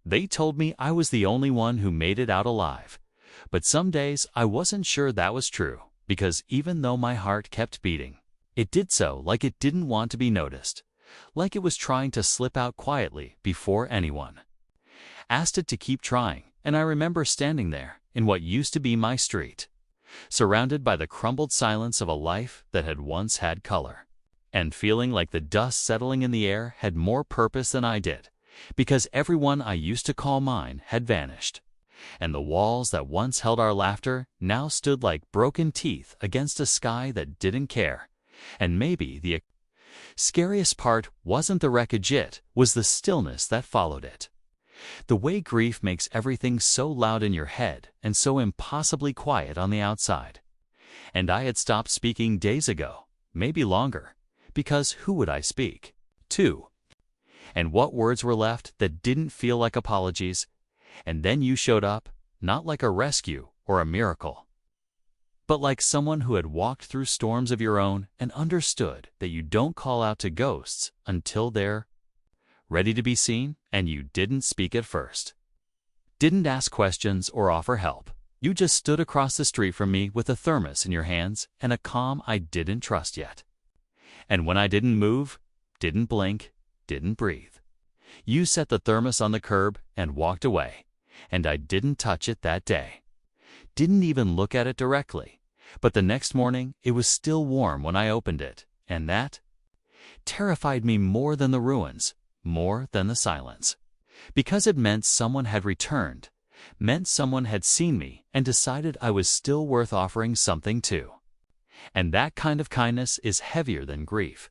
They told me I was the only one who made it out alive. But some days I wasn't sure that was true, because even though my heart kept beating, it did so like it didn't want to be noticed, like it was trying to slip out quietly before anyone asked it to keep trying. And I remember standing there in what used to be my street, surrounded by the crumbled silence of a life that had once had color, and feeling like the dust settling in the air had more purpose than I did, because everyone I used to call mine had vanished, and the walls that once held our laughter now stood like broken teeth against a sky that didn't care. And maybe the scariest part wasn't the wreckage, it was the stillness that followed it. The way grief makes everything so loud in your head and so impossibly quiet on the outside. And I had stopped speaking days ago, maybe longer, because who would I speak to? And what words were left that didn't feel like apologies? And then you showed up, not like a rescue or a miracle, but like someone who had walked through storms of your own and understood that you don't call out to ghosts until they're ready to be seen, and you didn't speak at first. Didn't ask questions or offer help. You just stood across the street from me with a thermos in your hands and a calm I didn't trust yet. And when I didn't move, didn't blink, didn't breathe, you set the thermos on the curb and walked away, and I didn't touch it that day. Didn't even look at it directly, but the next morning it was still warm when I opened it, and that terrified me more than the ruins, more than the silence, because it meant someone had returned, meant someone had seen me and decided I was still worth offering something to. And that kind of kindness is heavier than grief,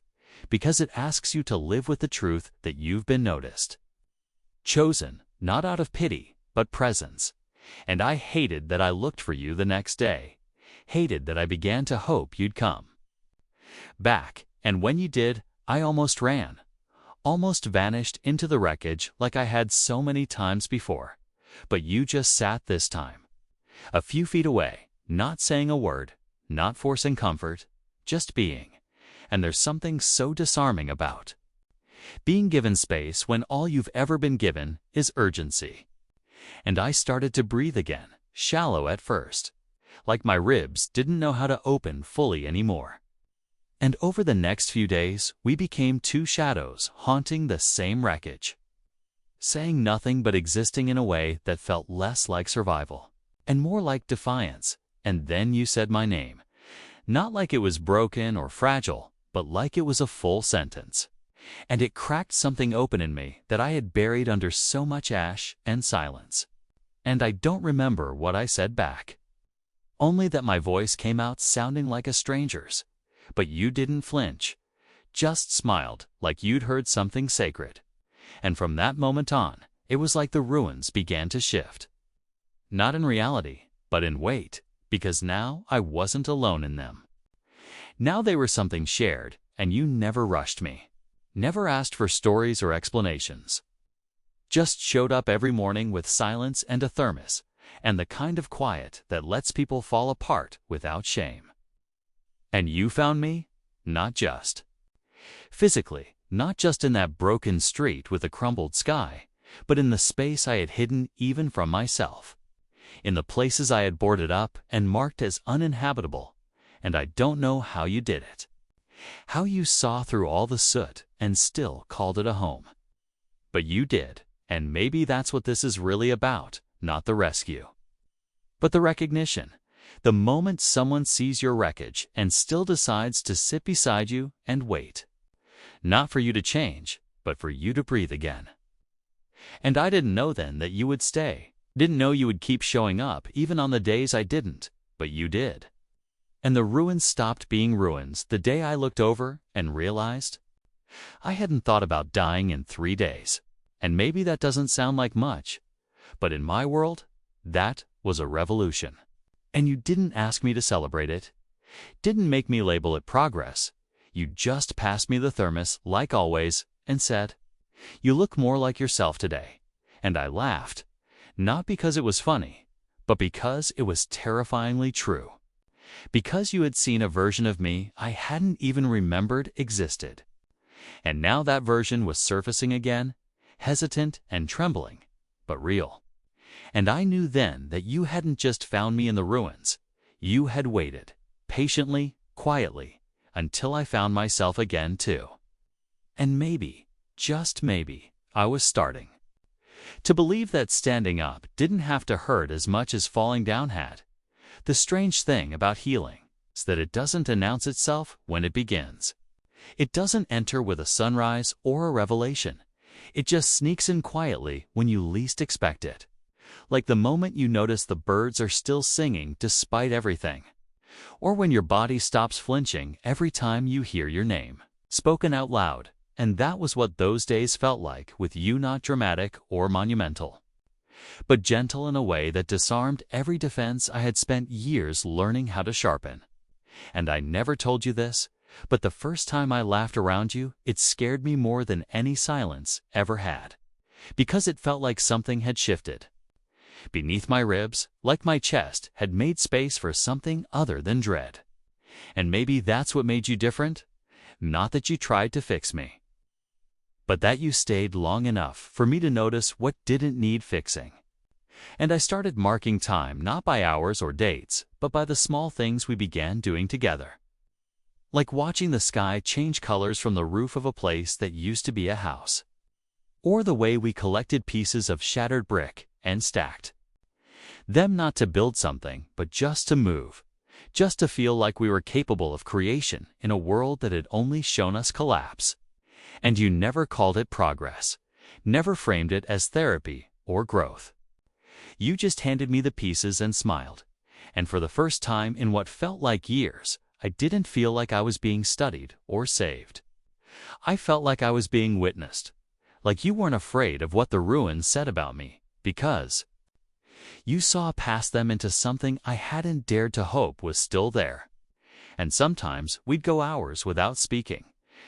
because it asks you to live with the truth that you've been noticed, chosen, not out of pity, but presence. And I hated that I looked for you the next day, hated that I began to hope you'd come back, and when you did, I almost ran, almost vanished into the wreckage like I had so many times before. But you just sat this time, a few feet away, not saying a word, not forcing comfort, just being. And there's something so disarming about being given space when all you've ever been given is urgency. And I started to breathe again, shallow at first, like my ribs didn't know how to open fully anymore. And over the next few days, we became two shadows haunting the same wreckage, saying nothing but existing in a way that felt less like survival and more like defiance. And then you said my name, not like it was broken or fragile, but like it was a full sentence. And it cracked something open in me that I had buried under so much ash and silence. And I don't remember what I said back, only that my voice came out sounding like a stranger's. But you didn't flinch, just smiled like you'd heard something sacred. And from that moment on, it was like the ruins began to shift. Not in reality, but in weight, because now I wasn't alone in them. Now they were something shared, and you never rushed me, never asked for stories or explanations. Just showed up every morning with silence and a thermos, and the kind of quiet that lets people fall apart without shame. And you found me, not just physically, not just in that broken street with a crumbled sky, but in the space I had hidden even from myself, in the places I had boarded up and marked as uninhabitable. And I don't know how you did it, how you saw through all the soot and still called it a home. But you did, and maybe that's what this is really about, not the rescue, but the recognition. The moment someone sees your wreckage and still decides to sit beside you and wait, not for you to change, but for you to breathe again. And I didn't know then that you would stay, didn't know you would keep showing up even on the days I didn't, but you did. And the ruins stopped being ruins the day I looked over and realized I hadn't thought about dying in 3 days. And maybe that doesn't sound like much, but in my world, that was a revolution. And you didn't ask me to celebrate it, didn't make me label it progress. You just passed me the thermos, like always, and said, "You look more like yourself today." And I laughed, not because it was funny, but because it was terrifyingly true. Because you had seen a version of me I hadn't even remembered existed. And now that version was surfacing again, hesitant and trembling, but real. And I knew then that you hadn't just found me in the ruins. You had waited, patiently, quietly, until I found myself again too. And maybe, just maybe, I was starting to believe that standing up didn't have to hurt as much as falling down had. The strange thing about healing is that it doesn't announce itself when it begins. It doesn't enter with a sunrise or a revelation. It just sneaks in quietly when you least expect it. Like the moment you notice the birds are still singing despite everything. Or when your body stops flinching every time you hear your name spoken out loud. And that was what those days felt like, with you, not dramatic or monumental, but gentle in a way that disarmed every defense I had spent years learning how to sharpen. And I never told you this, but the first time I laughed around you, it scared me more than any silence ever had, because it felt like something had shifted. Beneath my ribs, like my chest, had made space for something other than dread. And maybe that's what made you different. Not that you tried to fix me, but that you stayed long enough for me to notice what didn't need fixing. And I started marking time not by hours or dates, but by the small things we began doing together. Like watching the sky change colors from the roof of a place that used to be a house. Or the way we collected pieces of shattered brick and stacked them, not to build something, but just to move. Just to feel like we were capable of creation in a world that had only shown us collapse. And you never called it progress, never framed it as therapy or growth. You just handed me the pieces and smiled. And for the first time in what felt like years, I didn't feel like I was being studied or saved. I felt like I was being witnessed, like you weren't afraid of what the ruins said about me, because you saw past them into something I hadn't dared to hope was still there. And sometimes we'd go hours without speaking,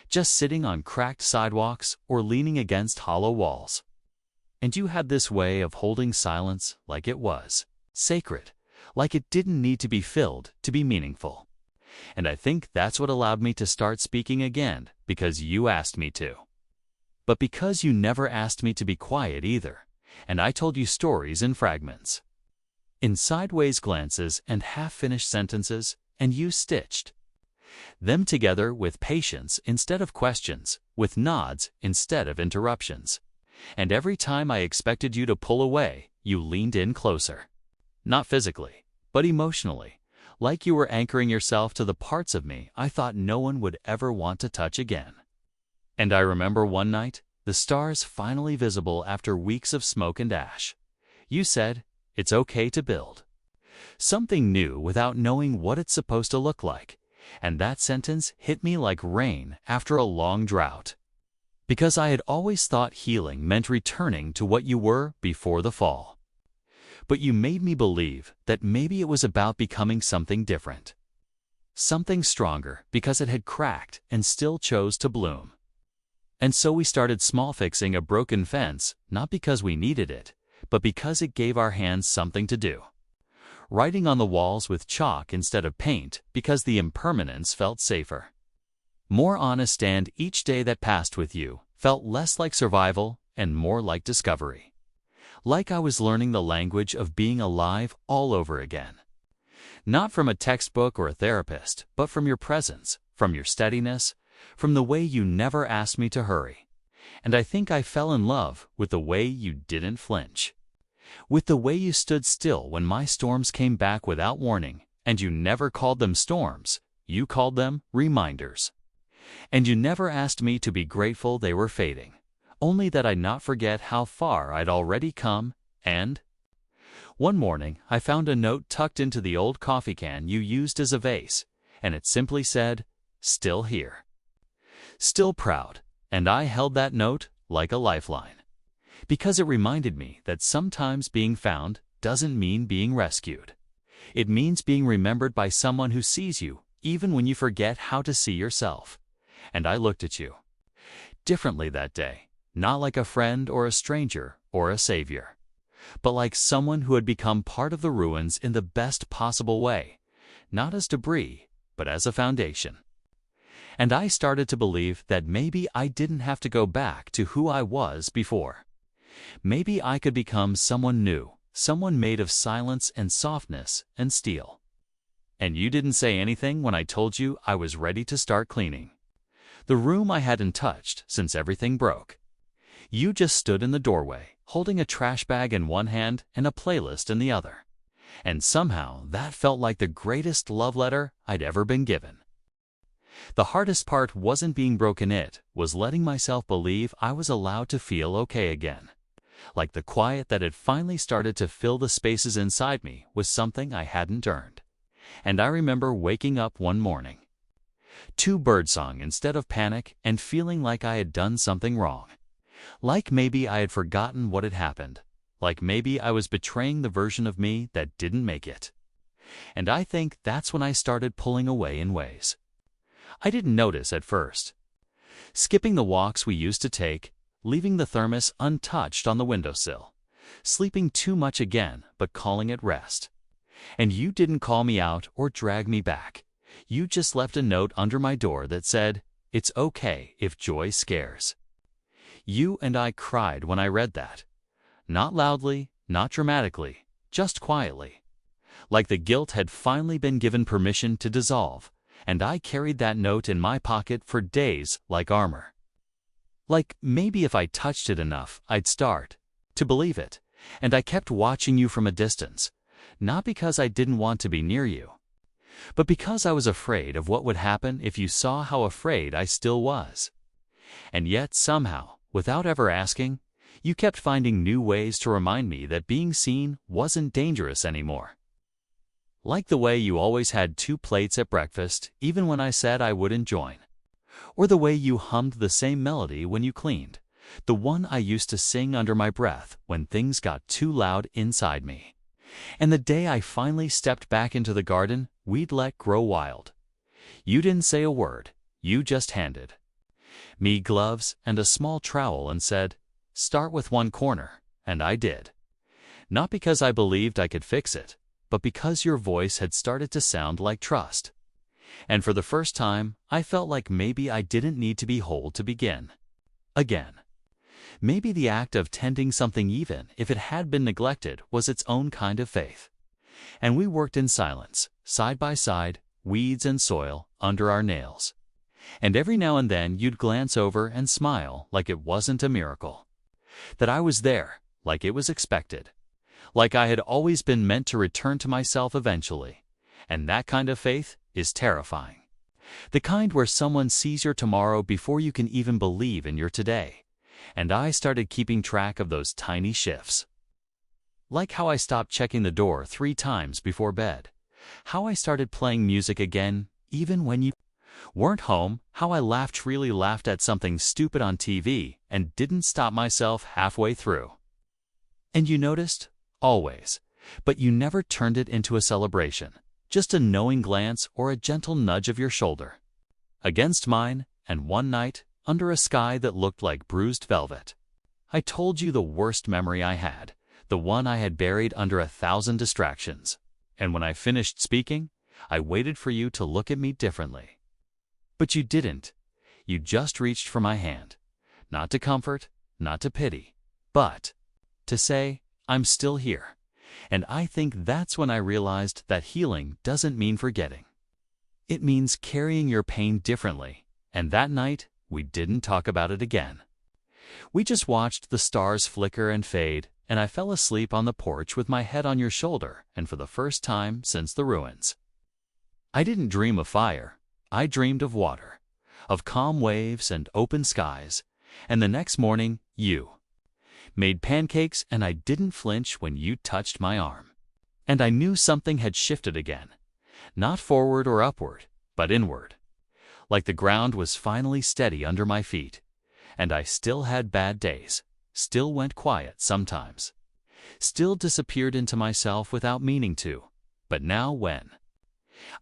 just sitting on cracked sidewalks or leaning against hollow walls. And you had this way of holding silence like it was sacred, like it didn't need to be filled to be meaningful. And I think that's what allowed me to start speaking again, because you asked me to. But because you never asked me to be quiet either, and I told you stories in fragments, in sideways glances and half-finished sentences, and you stitched them together with patience instead of questions, with nods instead of interruptions. And every time I expected you to pull away, you leaned in closer. Not physically, but emotionally, like you were anchoring yourself to the parts of me I thought no one would ever want to touch again. And I remember one night, the stars finally visible after weeks of smoke and ash. You said, "It's okay to build something new without knowing what it's supposed to look like." And that sentence hit me like rain after a long drought. Because I had always thought healing meant returning to what you were before the fall. But you made me believe that maybe it was about becoming something different. Something stronger because it had cracked and still chose to bloom. And so we started small fixing a broken fence, not because we needed it, but because it gave our hands something to do. Writing on the walls with chalk instead of paint because the impermanence felt safer. More honest, and each day that passed with you felt less like survival and more like discovery. Like I was learning the language of being alive all over again. Not from a textbook or a therapist, but from your presence, from your steadiness, from the way you never asked me to hurry. And I think I fell in love with the way you didn't flinch. With the way you stood still when my storms came back without warning, and you never called them storms, you called them reminders. And you never asked me to be grateful they were fading, only that I'd not forget how far I'd already come. And one morning I found a note tucked into the old coffee can you used as a vase, and it simply said, "Still here. Still proud." And I held that note like a lifeline, because it reminded me that sometimes being found doesn't mean being rescued. It means being remembered by someone who sees you, even when you forget how to see yourself. And I looked at you differently that day, not like a friend or a stranger or a savior, but like someone who had become part of the ruins in the best possible way, not as debris, but as a foundation. And I started to believe that maybe I didn't have to go back to who I was before. Maybe I could become someone new, someone made of silence and softness and steel. And you didn't say anything when I told you I was ready to start cleaning the room I hadn't touched since everything broke. You just stood in the doorway, holding a trash bag in one hand and a playlist in the other. And somehow that felt like the greatest love letter I'd ever been given. The hardest part wasn't being broken, it was letting myself believe I was allowed to feel okay again. Like the quiet that had finally started to fill the spaces inside me was something I hadn't earned. And I remember waking up one morning to birdsong instead of panic and feeling like I had done something wrong. Like maybe I had forgotten what had happened. Like maybe I was betraying the version of me that didn't make it. And I think that's when I started pulling away in ways I didn't notice at first. Skipping the walks we used to take, leaving the thermos untouched on the windowsill, sleeping too much again but calling it rest. And you didn't call me out or drag me back. You just left a note under my door that said, "It's okay if joy scares." You and I cried when I read that. Not loudly, not dramatically, just quietly. Like the guilt had finally been given permission to dissolve, and I carried that note in my pocket for days like armor. Like maybe if I touched it enough, I'd start to believe it, and I kept watching you from a distance, not because I didn't want to be near you, but because I was afraid of what would happen if you saw how afraid I still was. And yet somehow, without ever asking, you kept finding new ways to remind me that being seen wasn't dangerous anymore. Like the way you always had 2 plates at breakfast, even when I said I wouldn't join. Or the way you hummed the same melody when you cleaned, the one I used to sing under my breath when things got too loud inside me. And the day I finally stepped back into the garden we'd let grow wild. You didn't say a word, you just handed me gloves and a small trowel and said, "Start with one corner," and I did. Not because I believed I could fix it, but because your voice had started to sound like trust. And for the first time, I felt like maybe I didn't need to be whole to begin again. Maybe the act of tending something, even if it had been neglected, was its own kind of faith. And we worked in silence, side by side, weeds and soil under our nails. And every now and then you'd glance over and smile like it wasn't a miracle. That I was there, like it was expected. Like I had always been meant to return to myself eventually. And that kind of faith is terrifying. The kind where someone sees your tomorrow before you can even believe in your today. And I started keeping track of those tiny shifts. Like how I stopped checking the door 3 times before bed. How I started playing music again, even when you weren't home. How I really laughed at something stupid on TV and didn't stop myself halfway through. And you noticed? Always. But you never turned it into a celebration. Just a knowing glance or a gentle nudge of your shoulder against mine. And one night, under a sky that looked like bruised velvet, I told you the worst memory I had, the one I had buried under 1,000 distractions. And when I finished speaking, I waited for you to look at me differently. But you didn't. You just reached for my hand. Not to comfort, not to pity, but to say, "I'm still here." And I think that's when I realized that healing doesn't mean forgetting. It means carrying your pain differently. And that night, we didn't talk about it again. We just watched the stars flicker and fade, and I fell asleep on the porch with my head on your shoulder, and for the first time since the ruins. I didn't dream of fire. I dreamed of water, of calm waves and open skies. And the next morning, you made pancakes, and I didn't flinch when you touched my arm. And I knew something had shifted again. Not forward or upward, but inward. Like the ground was finally steady under my feet. And I still had bad days, still went quiet sometimes, still disappeared into myself without meaning to. But now when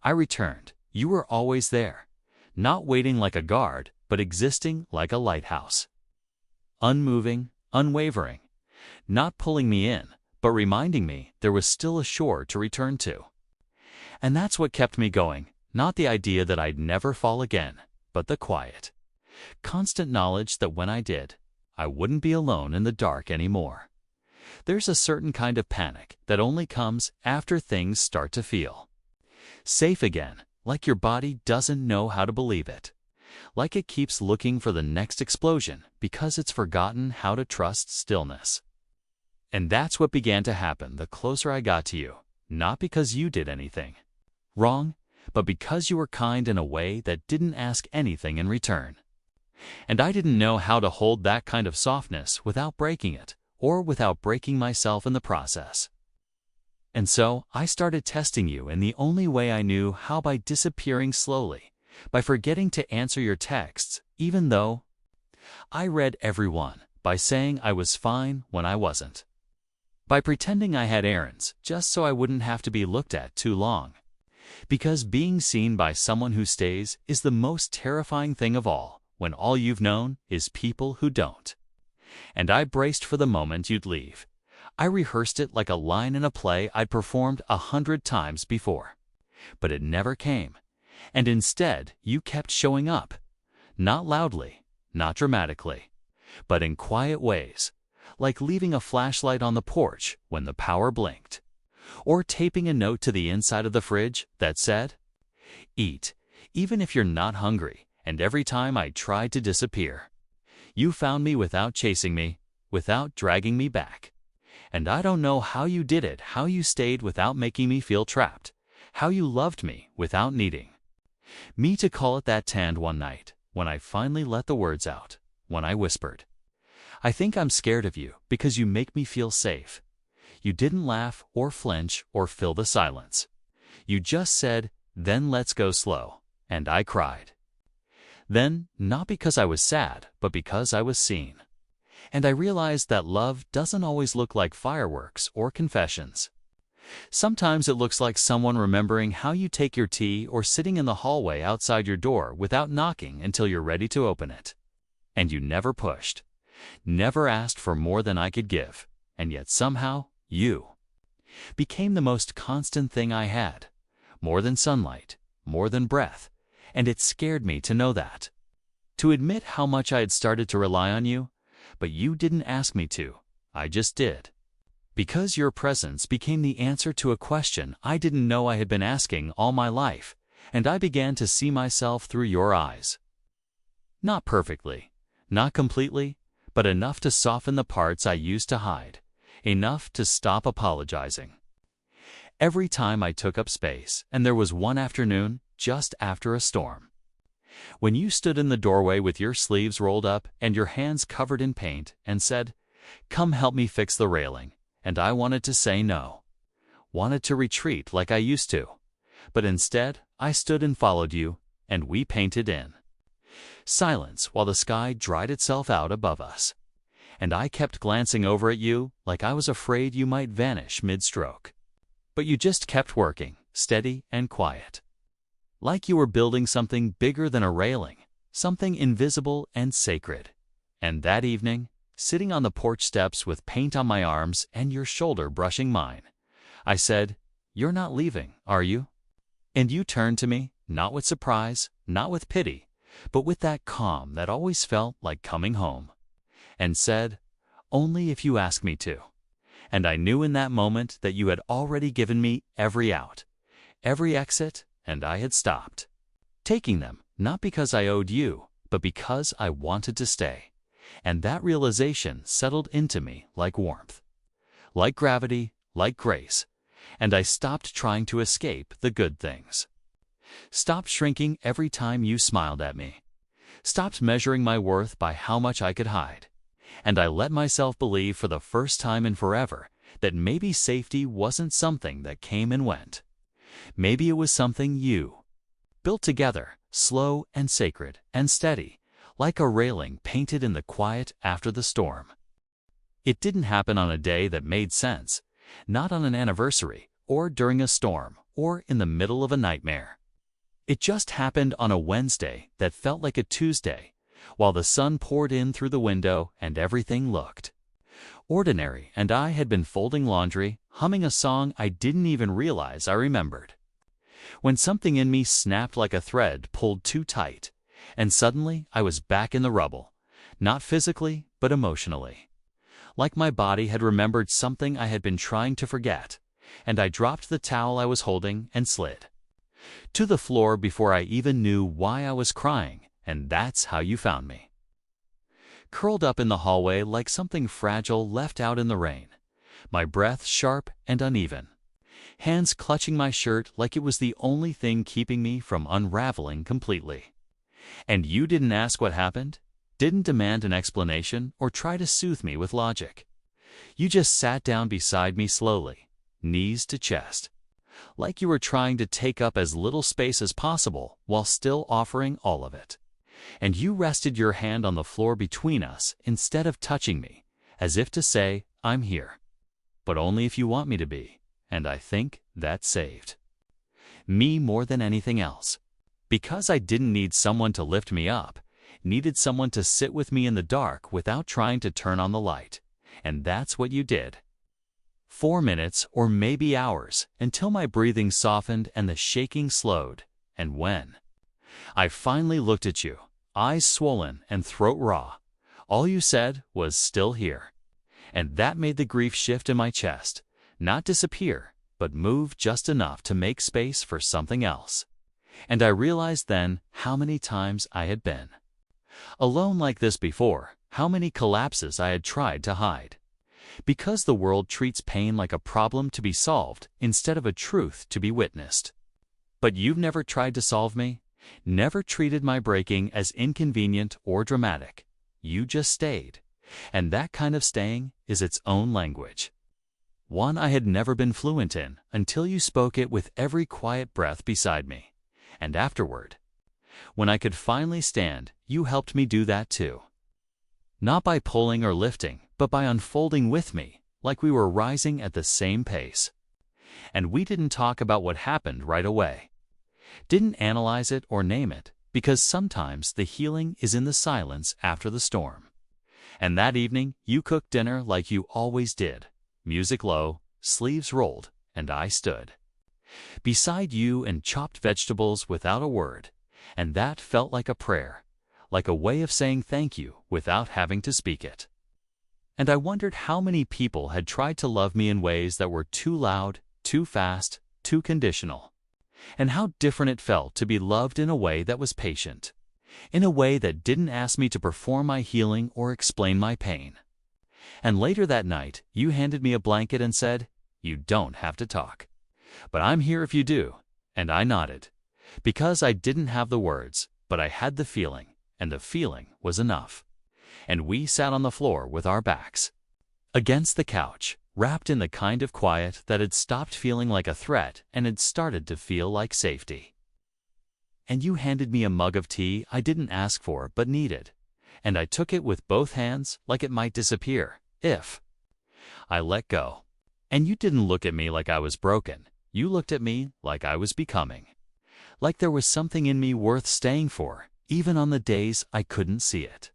I returned, you were always there, not waiting like a guard, but existing like a lighthouse. Unmoving, unwavering, not pulling me in, but reminding me there was still a shore to return to. And that's what kept me going, not the idea that I'd never fall again, but the quiet, constant knowledge that when I did, I wouldn't be alone in the dark anymore. There's a certain kind of panic that only comes after things start to feel safe again, like your body doesn't know how to believe it. Like it keeps looking for the next explosion because it's forgotten how to trust stillness. And that's what began to happen the closer I got to you, not because you did anything wrong, but because you were kind in a way that didn't ask anything in return. And I didn't know how to hold that kind of softness without breaking it, or without breaking myself in the process. And so I started testing you in the only way I knew how, by disappearing slowly, by forgetting to answer your texts, even though I read every one, by saying I was fine when I wasn't, by pretending I had errands just so I wouldn't have to be looked at too long. Because being seen by someone who stays is the most terrifying thing of all, when all you've known is people who don't. And I braced for the moment you'd leave. I rehearsed it like a line in a play I'd performed 100 times before. But it never came. And instead, you kept showing up. Not loudly, not dramatically, but in quiet ways, like leaving a flashlight on the porch when the power blinked, or taping a note to the inside of the fridge that said, "Eat, even if you're not hungry." And every time I tried to disappear, you found me without chasing me, without dragging me back. And I don't know how you did it, how you stayed without making me feel trapped, how you loved me without needing me to call it that. And one night, when I finally let the words out, when I whispered, "I think I'm scared of you because you make me feel safe," you didn't laugh or flinch or fill the silence. You just said, "Then let's go slow." And I cried. Then, not because I was sad, but because I was seen. And I realized that love doesn't always look like fireworks or confessions. Sometimes it looks like someone remembering how you take your tea, or sitting in the hallway outside your door without knocking until you're ready to open it. And you never pushed, never asked for more than I could give, and yet somehow, you became the most constant thing I had, more than sunlight, more than breath, and it scared me to know that. To admit how much I had started to rely on you, but you didn't ask me to, I just did. Because your presence became the answer to a question I didn't know I had been asking all my life, and I began to see myself through your eyes. Not perfectly, not completely, but enough to soften the parts I used to hide, enough to stop apologizing. Every time I took up space, and there was one afternoon, just after a storm, when you stood in the doorway with your sleeves rolled up and your hands covered in paint and said, "Come help me fix the railing," and I wanted to say no, wanted to retreat like I used to, but instead I stood and followed you, and we painted in silence while the sky dried itself out above us. And I kept glancing over at you like I was afraid you might vanish mid-stroke. But you just kept working, steady and quiet. Like you were building something bigger than a railing, something invisible and sacred. And that evening, sitting on the porch steps with paint on my arms and your shoulder brushing mine, I said, "You're not leaving, are you?" And you turned to me, not with surprise, not with pity, but with that calm that always felt like coming home, and said, "Only if you ask me to." And I knew in that moment that you had already given me every out, every exit, and I had stopped taking them, not because I owed you, but because I wanted to stay. And that realization settled into me like warmth, like gravity, like grace, and I stopped trying to escape the good things. Stopped shrinking every time you smiled at me. Stopped measuring my worth by how much I could hide. And I let myself believe for the first time in forever that maybe safety wasn't something that came and went. Maybe it was something you built together, slow and sacred and steady, like a railing painted in the quiet after the storm. It didn't happen on a day that made sense, not on an anniversary, or during a storm, or in the middle of a nightmare. It just happened on a Wednesday that felt like a Tuesday, while the sun poured in through the window and everything looked ordinary, and I had been folding laundry, humming a song I didn't even realize I remembered, when something in me snapped like a thread pulled too tight, and suddenly I was back in the rubble, Not physically, but emotionally. Like my body had remembered something I had been trying to forget, and I dropped the towel I was holding and slid to the floor before I even knew why I was crying, and that's how you found me. Curled up in the hallway like something fragile left out in the rain, my breath sharp and uneven, hands clutching my shirt like it was the only thing keeping me from unraveling completely. And you didn't ask what happened, didn't demand an explanation or try to soothe me with logic. You just sat down beside me slowly, knees to chest, like you were trying to take up as little space as possible while still offering all of it. And you rested your hand on the floor between us instead of touching me, as if to say, I'm here, but only if you want me to be, and I think that saved me more than anything else. Because I didn't need someone to lift me up, needed someone to sit with me in the dark without trying to turn on the light. And that's what you did. 4 minutes or maybe hours until my breathing softened and the shaking slowed. And when I finally looked at you, eyes swollen and throat raw, all you said was still here. And that made the grief shift in my chest, not disappear, but move just enough to make space for something else. And I realized then how many times I had been alone like this before, how many collapses I had tried to hide. Because the world treats pain like a problem to be solved instead of a truth to be witnessed. But you've never tried to solve me, never treated my breaking as inconvenient or dramatic. You just stayed. And that kind of staying is its own language. One I had never been fluent in until you spoke it with every quiet breath beside me. And afterward, when I could finally stand, you helped me do that too. Not by pulling or lifting, but by unfolding with me, like we were rising at the same pace. And we didn't talk about what happened right away. Didn't analyze it or name it, because sometimes the healing is in the silence after the storm. And that evening, you cooked dinner like you always did, music low, sleeves rolled, and I stood beside you and chopped vegetables without a word, and that felt like a prayer, like a way of saying thank you without having to speak it. And I wondered how many people had tried to love me in ways that were too loud, too fast, too conditional, and how different it felt to be loved in a way that was patient, in a way that didn't ask me to perform my healing or explain my pain. And later that night, you handed me a blanket and said, "You don't have to talk, but I'm here if you do." And I nodded, because I didn't have the words, but I had the feeling, and the feeling was enough. And we sat on the floor with our backs against the couch, wrapped in the kind of quiet that had stopped feeling like a threat and had started to feel like safety. And you handed me a mug of tea I didn't ask for but needed, and I took it with both hands like it might disappear if I let go. And you didn't look at me like I was broken. You looked at me like I was becoming, like there was something in me worth staying for, even on the days I couldn't see it.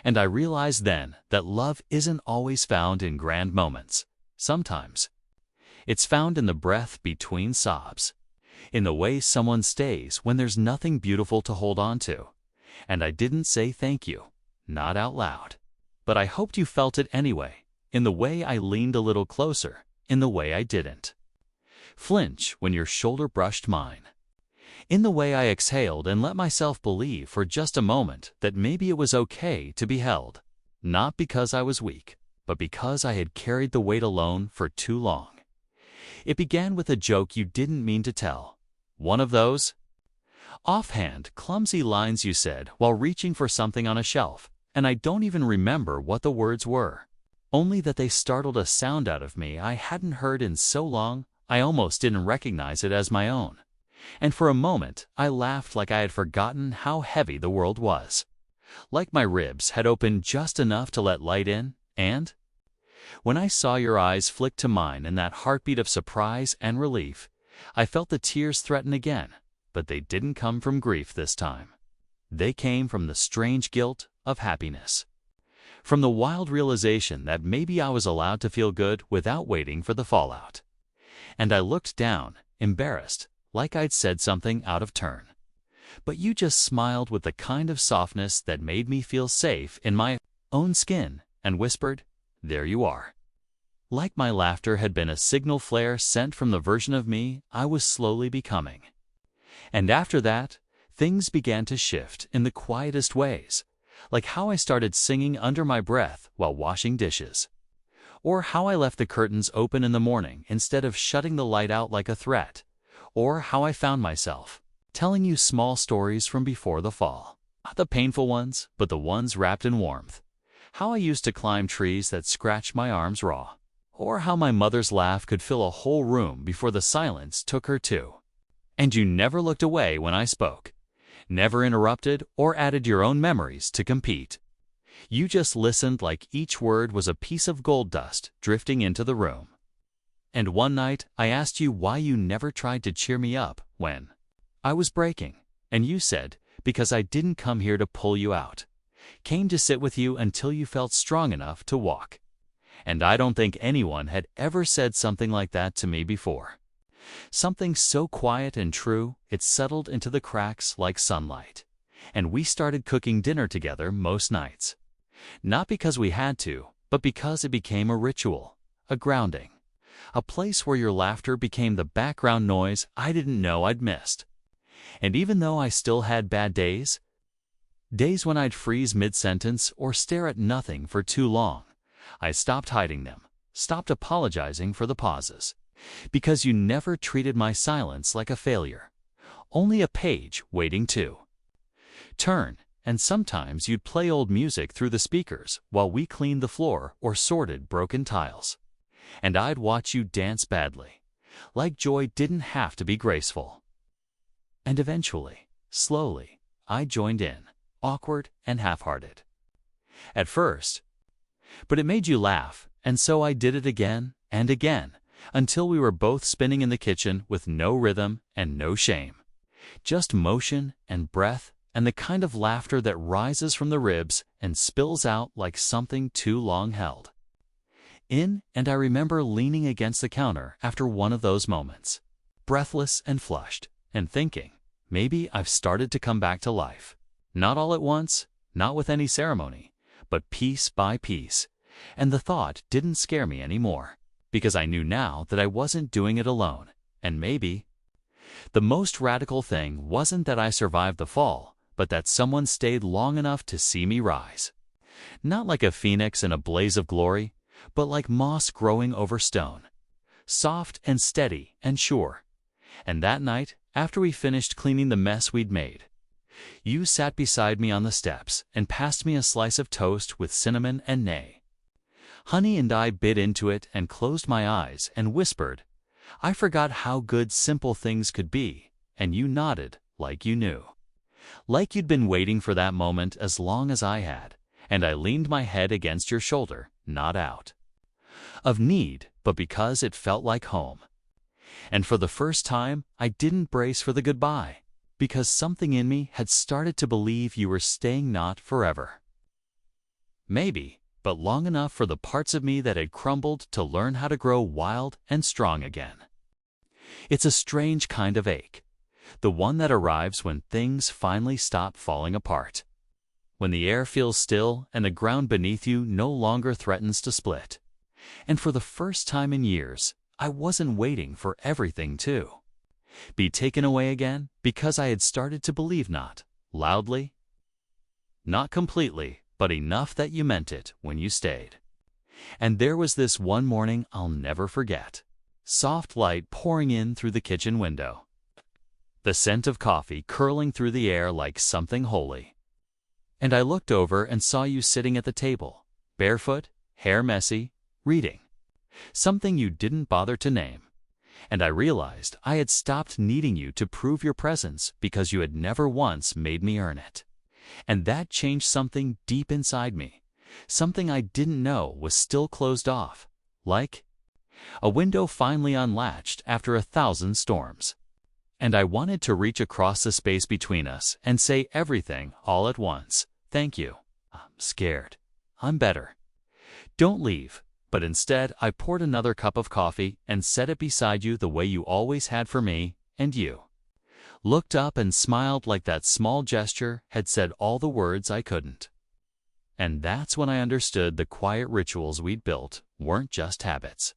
And I realized then that love isn't always found in grand moments. Sometimes it's found in the breath between sobs, in the way someone stays when there's nothing beautiful to hold on to. And I didn't say thank you, not out loud, but I hoped you felt it anyway, in the way I leaned a little closer, in the way I didn't flinch when your shoulder brushed mine, in the way I exhaled and let myself believe for just a moment that maybe it was okay to be held, not because I was weak, but because I had carried the weight alone for too long. It began with a joke you didn't mean to tell, one of those offhand, clumsy lines you said while reaching for something on a shelf, and I don't even remember what the words were, only that they startled a sound out of me I hadn't heard in so long I almost didn't recognize it as my own. And for a moment, I laughed like I had forgotten how heavy the world was, like my ribs had opened just enough to let light in, and when I saw your eyes flick to mine in that heartbeat of surprise and relief, I felt the tears threaten again, but they didn't come from grief this time. They came from the strange guilt of happiness, from the wild realization that maybe I was allowed to feel good without waiting for the fallout. And I looked down, embarrassed, like I'd said something out of turn. But you just smiled with the kind of softness that made me feel safe in my own skin and whispered, "There you are." Like my laughter had been a signal flare sent from the version of me I was slowly becoming. And after that, things began to shift in the quietest ways, like how I started singing under my breath while washing dishes, or how I left the curtains open in the morning instead of shutting the light out like a threat, or how I found myself telling you small stories from before the fall. Not the painful ones, but the ones wrapped in warmth. How I used to climb trees that scratched my arms raw, or how my mother's laugh could fill a whole room before the silence took her too. And you never looked away when I spoke, never interrupted or added your own memories to compete. You just listened like each word was a piece of gold dust drifting into the room. And one night I asked you why you never tried to cheer me up when I was breaking, and you said, because I didn't come here to pull you out. Came to sit with you until you felt strong enough to walk. And I don't think anyone had ever said something like that to me before. Something so quiet and true, it settled into the cracks like sunlight. And we started cooking dinner together most nights. Not because we had to, but because it became a ritual, a grounding. A place where your laughter became the background noise I didn't know I'd missed. And even though I still had bad days when I'd freeze mid-sentence or stare at nothing for too long, I stopped hiding them, stopped apologizing for the pauses. Because you never treated my silence like a failure, only a page waiting to turn, and sometimes you'd play old music through the speakers while we cleaned the floor or sorted broken tiles. And I'd watch you dance badly, like joy didn't have to be graceful. And eventually, slowly, I joined in, awkward and half-hearted. At first, but it made you laugh, and so I did it again and again, until we were both spinning in the kitchen with no rhythm and no shame. Just motion and breath and the kind of laughter that rises from the ribs and spills out like something too long held in. And I remember leaning against the counter after one of those moments, breathless and flushed, and thinking, maybe I've started to come back to life. Not all at once, not with any ceremony, but piece by piece. And the thought didn't scare me anymore, because I knew now that I wasn't doing it alone. And maybe the most radical thing wasn't that I survived the fall, but that someone stayed long enough to see me rise. Not like a phoenix in a blaze of glory, but like moss growing over stone, soft and steady and sure. And that night, after we finished cleaning the mess we'd made, you sat beside me on the steps and passed me a slice of toast with cinnamon and honey, and I bit into it and closed my eyes and whispered, I forgot how good simple things could be, and you nodded like you knew. Like you'd been waiting for that moment as long as I had, and I leaned my head against your shoulder, not out of need, but because it felt like home. And for the first time, I didn't brace for the goodbye, because something in me had started to believe you were staying not forever. Maybe, but long enough for the parts of me that had crumbled to learn how to grow wild and strong again. It's a strange kind of ache, the one that arrives when things finally stop falling apart, when the air feels still and the ground beneath you no longer threatens to split. And for the first time in years, I wasn't waiting for everything to be taken away again, because I had started to believe not loudly, not completely, but enough that you meant it when you stayed. And there was this one morning I'll never forget. Soft light pouring in through the kitchen window, the scent of coffee curling through the air like something holy. And I looked over and saw you sitting at the table, barefoot, hair messy, reading something you didn't bother to name. And I realized I had stopped needing you to prove your presence because you had never once made me earn it. And that changed something deep inside me, something I didn't know was still closed off, like a window finally unlatched after 1,000 storms. And I wanted to reach across the space between us and say everything all at once. Thank you. I'm scared. I'm better. Don't leave. But instead, I poured another cup of coffee and set it beside you the way you always had for me, and you looked up and smiled like that small gesture had said all the words I couldn't. And that's when I understood the quiet rituals we'd built weren't just habits.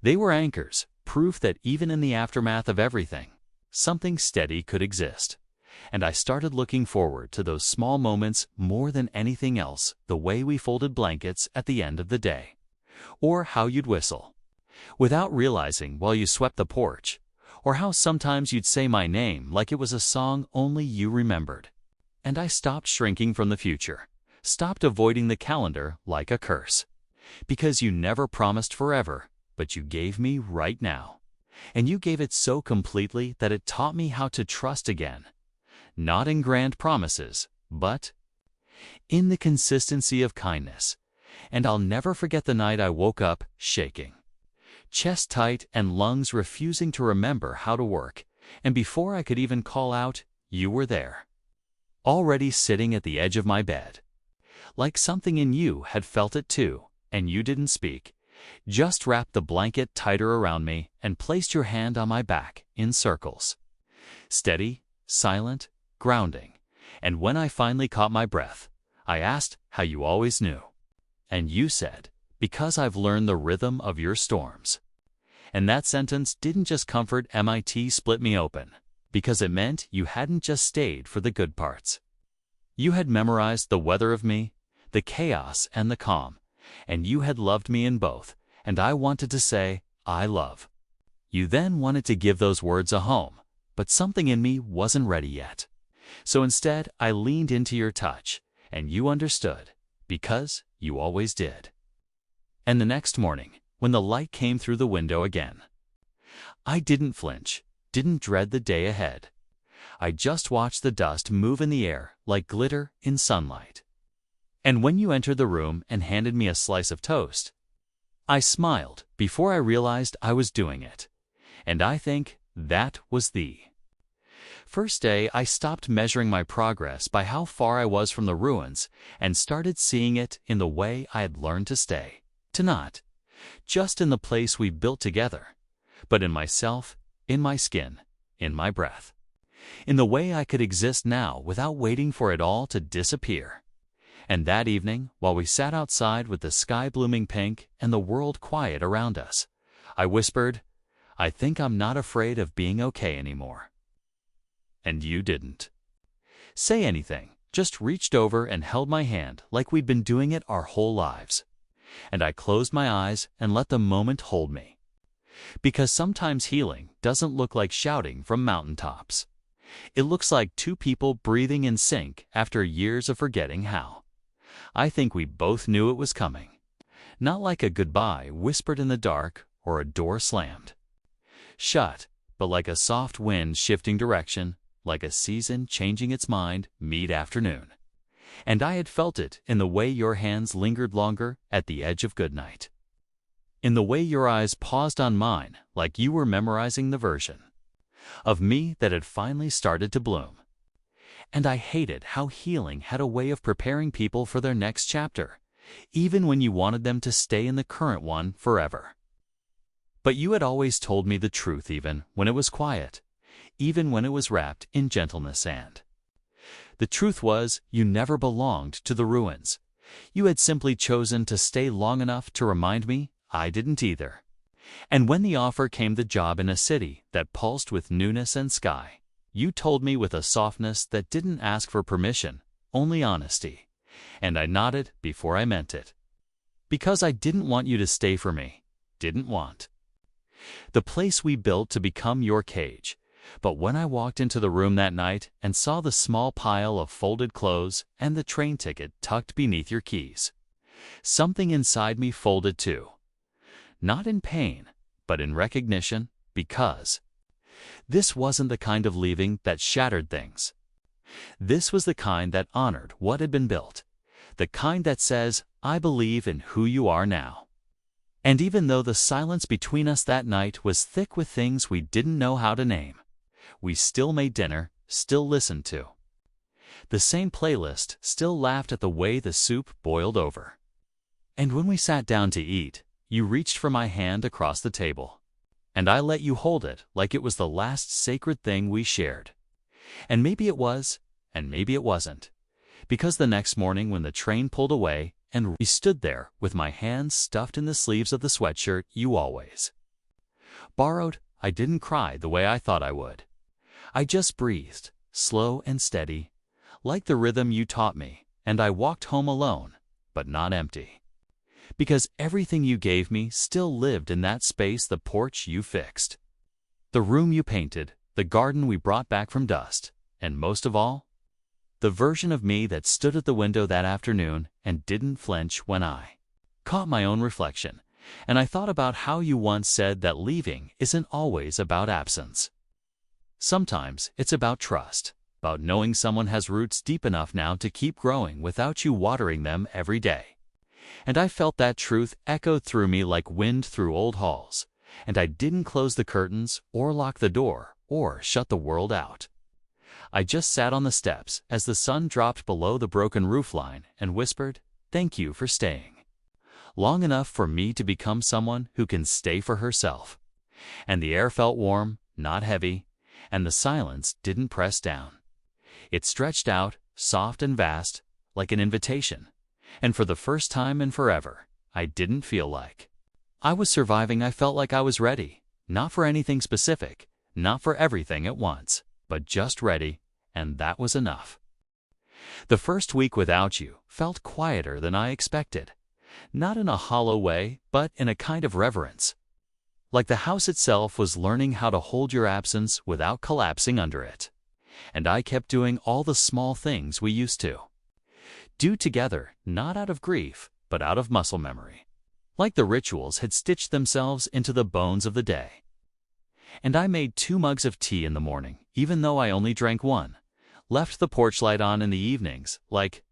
They were anchors, proof that even in the aftermath of everything, something steady could exist. And I started looking forward to those small moments more than anything else, the way we folded blankets at the end of the day, or how you'd whistle, without realizing while you swept the porch, or how sometimes you'd say my name like it was a song only you remembered. And I stopped shrinking from the future, stopped avoiding the calendar like a curse, because you never promised forever, but you gave me right now. And you gave it so completely that it taught me how to trust again. Not in grand promises, but in the consistency of kindness. And I'll never forget the night I woke up shaking, chest tight and lungs refusing to remember how to work, and before I could even call out, you were there, already sitting at the edge of my bed. Like something in you had felt it too, and you didn't speak, just wrapped the blanket tighter around me and placed your hand on my back in circles. Steady, silent, grounding. And when I finally caught my breath, I asked how you always knew. And you said, because I've learned the rhythm of your storms. And that sentence didn't just comfort MIT split me open, because it meant you hadn't just stayed for the good parts. You had memorized the weather of me, the chaos and the calm, and you had loved me in both, and I wanted to say, I love. You then wanted to give those words a home, but something in me wasn't ready yet. So instead, I leaned into your touch, and you understood, because you always did. And the next morning, when the light came through the window again, I didn't flinch, didn't dread the day ahead. I just watched the dust move in the air like glitter in sunlight. And when you entered the room and handed me a slice of toast, I smiled before I realized I was doing it. And I think that was the first day I stopped measuring my progress by how far I was from the ruins and started seeing it in the way I had learned to stay, to not just in the place we built together, but in myself, in my skin, in my breath, in the way I could exist now without waiting for it all to disappear. And that evening, while we sat outside with the sky blooming pink and the world quiet around us, I whispered, I think I'm not afraid of being okay anymore. And you didn't say anything, just reached over and held my hand like we'd been doing it our whole lives. And I closed my eyes and let the moment hold me. Because sometimes healing doesn't look like shouting from mountaintops. It looks like two people breathing in sync after years of forgetting how. I think we both knew it was coming. Not like a goodbye whispered in the dark or a door slammed shut, but like a soft wind shifting direction, like a season changing its mind mid-afternoon. And I had felt it in the way your hands lingered longer at the edge of goodnight. In the way your eyes paused on mine like you were memorizing the version of me that had finally started to bloom. And I hated how healing had a way of preparing people for their next chapter, even when you wanted them to stay in the current one forever. But you had always told me the truth even when it was quiet, even when it was wrapped in gentleness and the truth was, you never belonged to the ruins. You had simply chosen to stay long enough to remind me I didn't either. And when the offer came, the job in a city that pulsed with newness and sky, you told me with a softness that didn't ask for permission, only honesty. And I nodded before I meant it. Because I didn't want you to stay for me, didn't want the place we built to become your cage. But when I walked into the room that night and saw the small pile of folded clothes and the train ticket tucked beneath your keys, something inside me folded too. Not in pain, but in recognition, because this wasn't the kind of leaving that shattered things. This was the kind that honored what had been built, the kind that says, I believe in who you are now. And even though the silence between us that night was thick with things we didn't know how to name, we still made dinner, still listened to the same playlist, still laughed at the way the soup boiled over. And when we sat down to eat, you reached for my hand across the table. and I let you hold it like it was the last sacred thing we shared. And maybe it was, and maybe it wasn't. Because the next morning when the train pulled away and we stood there with my hands stuffed in the sleeves of the sweatshirt you always borrowed, I didn't cry the way I thought I would. I just breathed, slow and steady, like the rhythm you taught me, and I walked home alone, but not empty. Because everything you gave me still lived in that space: the porch you fixed, the room you painted, the garden we brought back from dust, and most of all, the version of me that stood at the window that afternoon and didn't flinch when I caught my own reflection. And I thought about how you once said that leaving isn't always about absence. Sometimes it's about trust, about knowing someone has roots deep enough now to keep growing without you watering them every day. And I felt that truth echoed through me like wind through old halls, and I didn't close the curtains or lock the door or shut the world out. I just sat on the steps as the sun dropped below the broken roofline and whispered, "Thank you for staying long enough for me to become someone who can stay for herself." And the air felt warm, not heavy, and the silence didn't press down. It stretched out, soft and vast, like an invitation. And for the first time in forever, I didn't feel like I was surviving. I felt like I was ready, not for anything specific, not for everything at once, but just ready, and that was enough. The first week without you felt quieter than I expected. Not in a hollow way, but in a kind of reverence. Like the house itself was learning how to hold your absence without collapsing under it. And I kept doing all the small things we used to do together, not out of grief, but out of muscle memory. Like the rituals had stitched themselves into the bones of the day. And I made 2 mugs of tea in the morning, even though I only drank 1. Left the porch light on in the evenings, like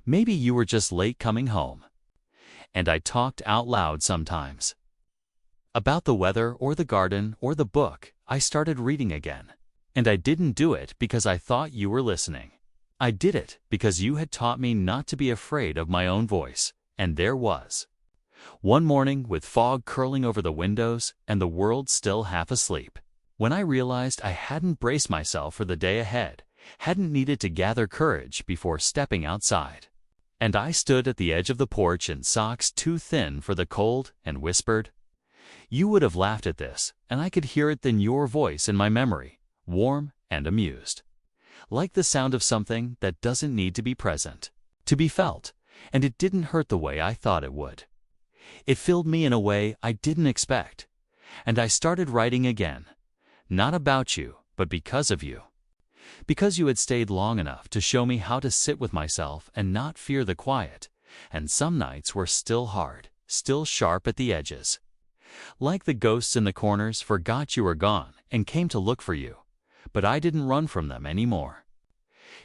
maybe you were just late coming home. And I talked out loud sometimes about the weather or the garden or the book I started reading again. And I didn't do it because I thought you were listening. I did it because you had taught me not to be afraid of my own voice. And there was one morning with fog curling over the windows and the world still half asleep, when I realized I hadn't braced myself for the day ahead, hadn't needed to gather courage before stepping outside. And I stood at the edge of the porch in socks too thin for the cold and whispered. You would have laughed at this, and I could hear it in your voice in my memory, warm and amused. Like the sound of something that doesn't need to be present, to be felt, and it didn't hurt the way I thought it would. It filled me in a way I didn't expect, and I started writing again, not about you, but because of you. Because you had stayed long enough to show me how to sit with myself and not fear the quiet, and some nights were still hard, still sharp at the edges. Like the ghosts in the corners forgot you were gone and came to look for you, but I didn't run from them anymore.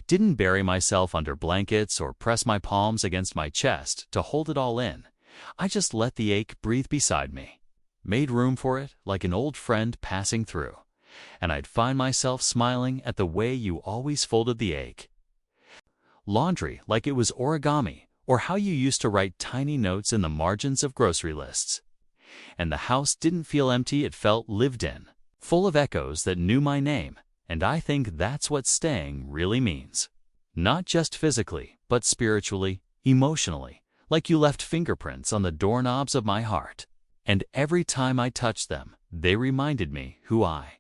Didn't bury myself under blankets or press my palms against my chest to hold it all in. I just let the ache breathe beside me, made room for it like an old friend passing through. And I'd find myself smiling at the way you always folded the ache. Laundry like it was origami, or how you used to write tiny notes in the margins of grocery lists. And the house didn't feel empty, it felt lived in, full of echoes that knew my name, and I think that's what staying really means. Not just physically, but spiritually, emotionally, like you left fingerprints on the doorknobs of my heart. And every time I touched them, they reminded me who I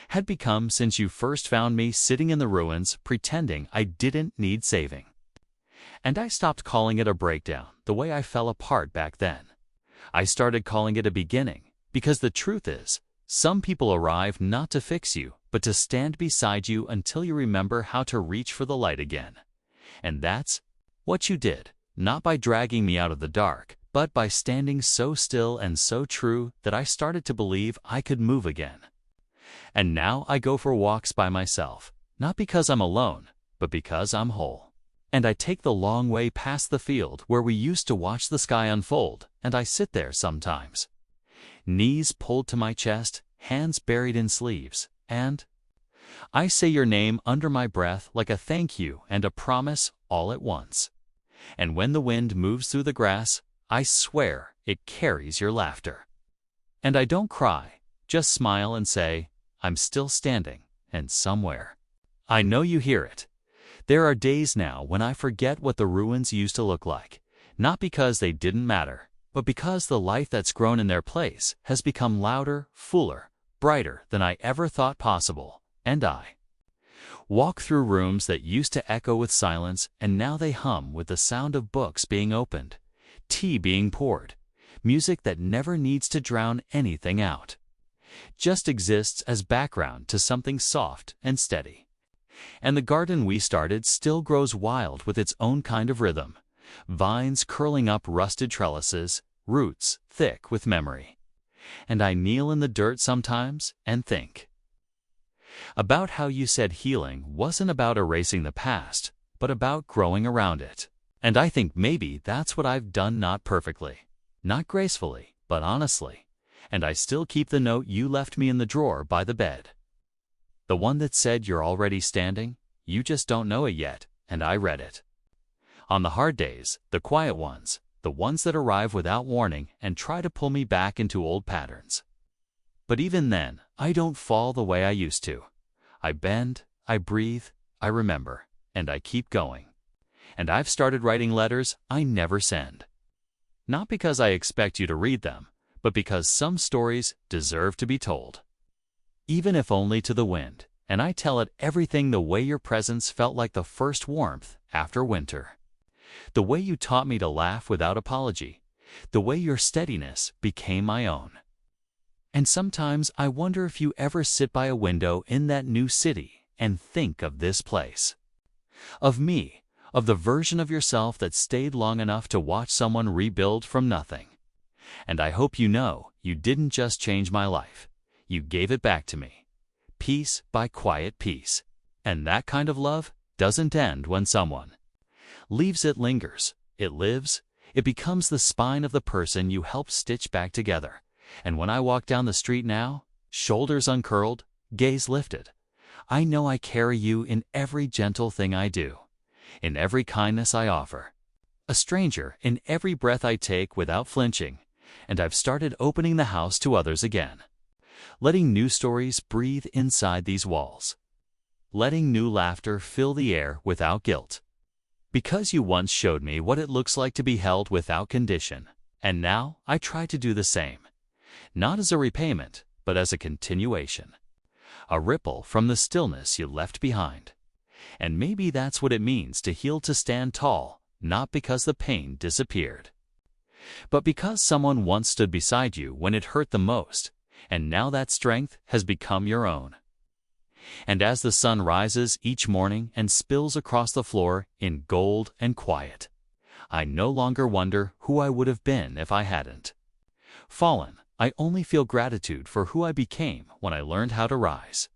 had become since you first found me sitting in the ruins pretending I didn't need saving. And I stopped calling it a breakdown the way I fell apart back then. I started calling it a beginning, because the truth is, some people arrive not to fix you, but to stand beside you until you remember how to reach for the light again. And that's what you did, not by dragging me out of the dark, but by standing so still and so true that I started to believe I could move again. And now I go for walks by myself, not because I'm alone, but because I'm whole. And I take the long way past the field where we used to watch the sky unfold, and I sit there sometimes, knees pulled to my chest, hands buried in sleeves, and I say your name under my breath like a thank you and a promise all at once. And when the wind moves through the grass, I swear it carries your laughter. And I don't cry, Just smile and say, I'm still standing, and somewhere. I know you hear it. There are days now when I forget what the ruins used to look like, not because they didn't matter, but because the life that's grown in their place has become louder, fuller, brighter than I ever thought possible, and I walk through rooms that used to echo with silence, and now they hum with the sound of books being opened, tea being poured, music that never needs to drown anything out. Just exists as background to something soft and steady. And the garden we started still grows wild with its own kind of rhythm, vines curling up rusted trellises, roots thick with memory. And I kneel in the dirt sometimes and think about how you said healing wasn't about erasing the past, but about growing around it. And I think maybe that's what I've done, not perfectly, not gracefully, but honestly. And I still keep the note you left me in the drawer by the bed. The one that said you're already standing, you just don't know it yet, and I read it. On the hard days, the quiet ones, the ones that arrive without warning and try to pull me back into old patterns. But even then, I don't fall the way I used to. I bend, I breathe, I remember, and I keep going. And I've started writing letters I never send. Not because I expect you to read them, but because some stories deserve to be told. Even if only to the wind, and I tell it everything the way your presence felt like the first warmth after winter. The way you taught me to laugh without apology, the way your steadiness became my own. And sometimes I wonder if you ever sit by a window in that new city and think of this place. Of me, of the version of yourself that stayed long enough to watch someone rebuild from nothing. And I hope you know you didn't just change my life. You gave it back to me, piece by quiet piece. And that kind of love doesn't end when someone leaves. It lingers, it lives, it becomes the spine of the person you helped stitch back together. And when I walk down the street now, shoulders uncurled, gaze lifted, I know I carry you in every gentle thing I do, in every kindness I offer, a stranger in every breath I take without flinching. And I've started opening the house to others again, letting new stories breathe inside these walls, letting new laughter fill the air without guilt. Because you once showed me what it looks like to be held without condition, and now I try to do the same, not as a repayment, but as a continuation, a ripple from the stillness you left behind. And maybe that's what it means to heal, to stand tall, not because the pain disappeared, but because someone once stood beside you when it hurt the most, and now that strength has become your own. And as the sun rises each morning and spills across the floor in gold and quiet, I no longer wonder who I would have been if I hadn't fallen. I only feel gratitude for who I became when I learned how to rise.